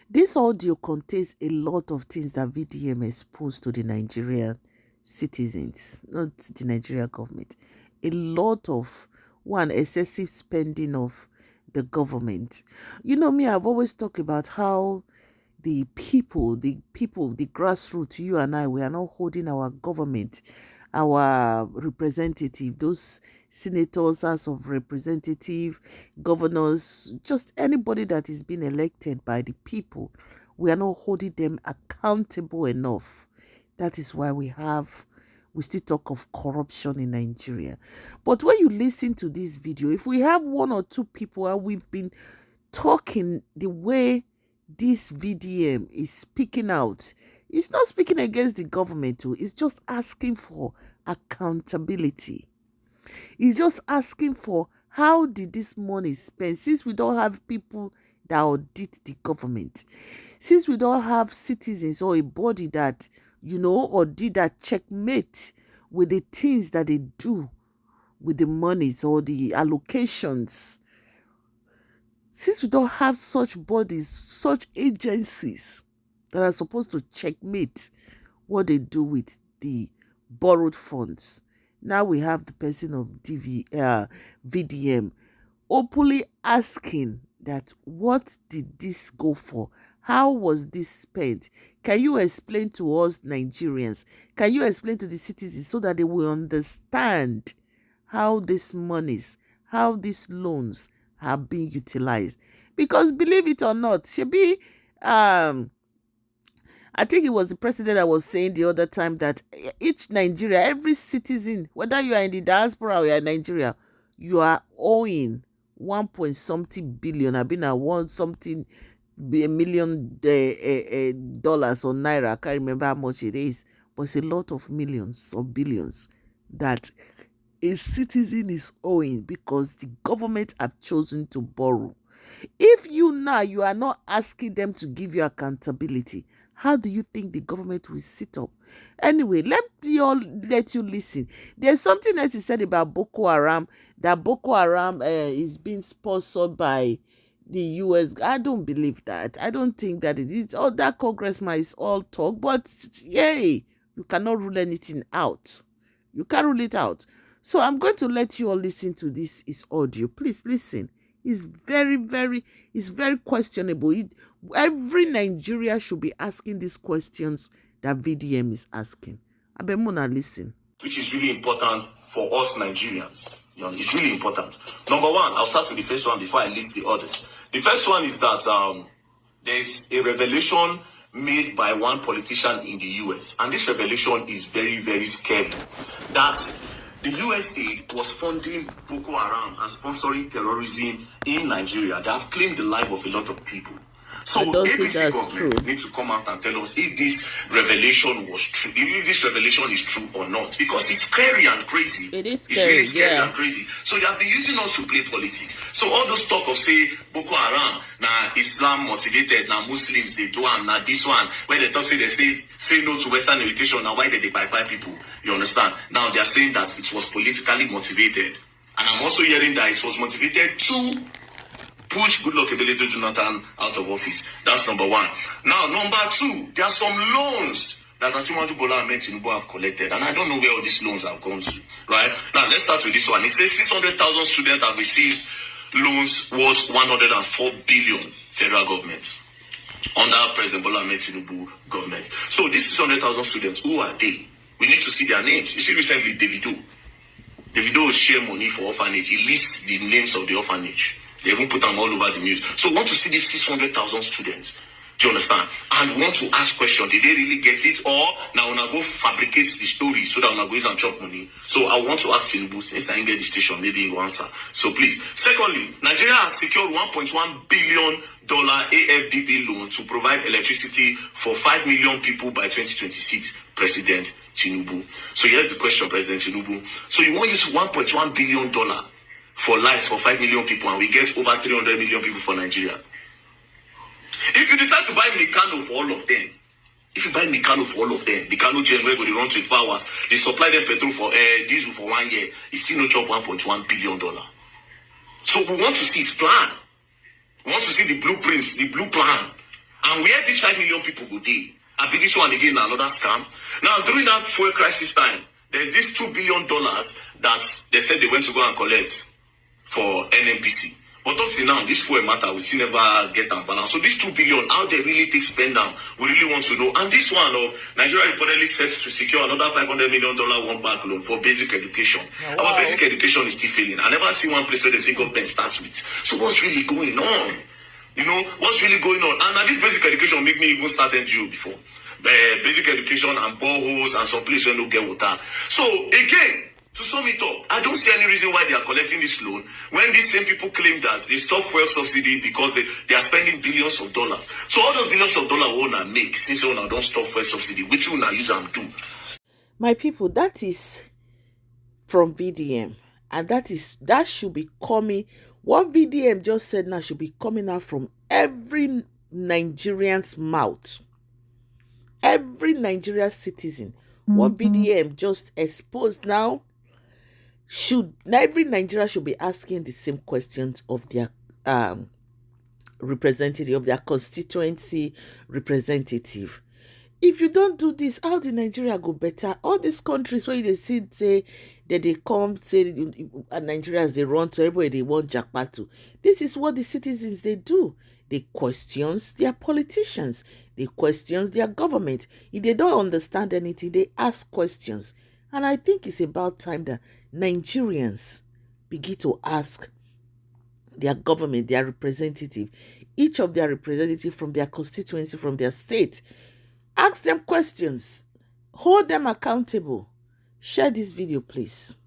This audio contains a lot of things that VDM exposed to the Nigerian citizens, not the Nigerian government. A lot of excessive spending of the government. You know me, I've always talked about how the people, the grassroots, you and I, we are not holding our government, our representative, those senators, House of Representative, governors, just anybody that is being elected by the people, we are not holding them accountable enough. That is why we still talk of corruption in Nigeria. But when you listen to this video, if we have one or two people and we've been talking the way this VDM is speaking out, it's not speaking against the government too. It's just asking for accountability. It's just asking for how did this money spent, since we don't have people that audit the government, since we don't have citizens or a body that, or did that checkmate with the things that they do with the monies or the allocations. Since we don't have such bodies, such agencies that are supposed to checkmate what they do with the borrowed funds, now we have the person of VDM openly asking that what did this go for? How was this spent? Can you explain to us Nigerians? Can you explain to the citizens so that they will understand how these monies, how these loans have been utilized? Because believe it or not, Shebi, I think it was the president that was saying the other time that each Nigeria, every citizen, whether you are in the diaspora or you are in Nigeria, you are owing 1 point something billion. I've been at one something $1 million dollars or naira. I can't remember how much it is, but it's a lot of millions or billions that a citizen is owing because the government have chosen to borrow. If you are not asking them to give you accountability, how do you think the government will sit up? Anyway, let you listen. There's something else he said about Boko Haram, that Boko Haram is being sponsored by the US. I don't believe that. I don't think that it is. All that congressman is all talk, but yay, you cannot rule anything out. You can't rule it out. So I'm going to let you all listen to this audio. Please listen. It's very questionable. Every Nigeria should be asking these questions that VDM is asking. Abemuna, listen. Which is really important for us Nigerians. It's really important. Number one, I'll start with the first one before I list the others. The first one is that there's a revelation made by one politician in the US. And this revelation is very scary. That the USA was funding Boko Haram and sponsoring terrorism in Nigeria. They have claimed the life of a lot of people. So ABC government need to come out and tell us if this revelation was true, if this revelation is true or not, because it's scary and crazy. It is scary, it's really scary and crazy. So they have been using us to play politics. So all those talk of say Boko Haram, now Islam motivated, now Muslims they do and now this one, when they talk say no to Western education, now why did they buy people? You understand? Now they are saying that it was politically motivated, and I'm also hearing that it was motivated to push Goodluck Ebele Jonathan out of office. That's number one. Now, number two, there are some loans that Asiwaju Bola Ahmed Tinubu have collected, and I don't know where all these loans have gone to. Right? Now, let's start with this one. It says 600,000 students have received loans worth 104 billion federal government under President Bola Ahmed Tinubu government. So, these 600,000 students, who are they? We need to see their names. You see, recently, Davido share money for orphanage. He lists the names of the orphanage. They even put them all over the news. So want to see these 600,000 students. Do you understand? And want to ask questions. Did they really get it? Or now when I go fabricate the story so that when I go use and chop money. So I want to ask Tinubu, since I didn't get the station, maybe he will answer. So please. Secondly, Nigeria has secured $1.1 billion AFDB loan to provide electricity for 5 million people by 2026. President Tinubu. So here's the question, President Tinubu. So you want to use $1.1 billion for lives for 5 million people, and we get over 300 million people for Nigeria. If you decide to buy Mikano for all of them, Mikano Gen where they run 24 hours, they supply them petrol for diesel for 1 year, it's still not chop $1.1 billion. So we want to see his plan. We want to see the blueprints, the blue plan. And where these 5 million people go dey, I be this one again another scam. Now during that fuel crisis time, there's this $2 billion that they said they went to go and collect for NNPC. But up to now, this fuel matter, we still never get them balanced. So this 2 billion, how they really take spend down, we really want to know. And this one of Nigeria reportedly set to secure another $500 million one back loan for basic education. Oh, wow. Our basic education is still failing. I never see one place where the single government starts with. So what's really going on? You know, what's really going on? And now this basic education make me even start NGO before. Basic education and boreholes and some places where no get water. So again, to sum it up, I don't see any reason why they are collecting this loan when these same people claim that they stop fuel subsidy because they are spending billions of dollars. So all those billions of dollars we wanna make since we don't stop fuel subsidy, which we wanna use and do. My people, that is from VDM, and that should be coming. What VDM just said now should be coming out from every Nigerian's mouth. Every Nigerian citizen. What VDM just exposed now, every Nigerian should be asking the same questions of their representative, of their constituency representative. If you don't do this, how did Nigeria go better? All these countries where they say that they come, say Nigerians, they run to everybody, they want jackpot to. This is what the citizens, they do. They question their politicians. They question their government. If they don't understand anything, they ask questions. And I think it's about time that Nigerians begin to ask their government, their representative, each of their representative from their constituency, from their state. Ask them questions. Hold them accountable. Share this video, please.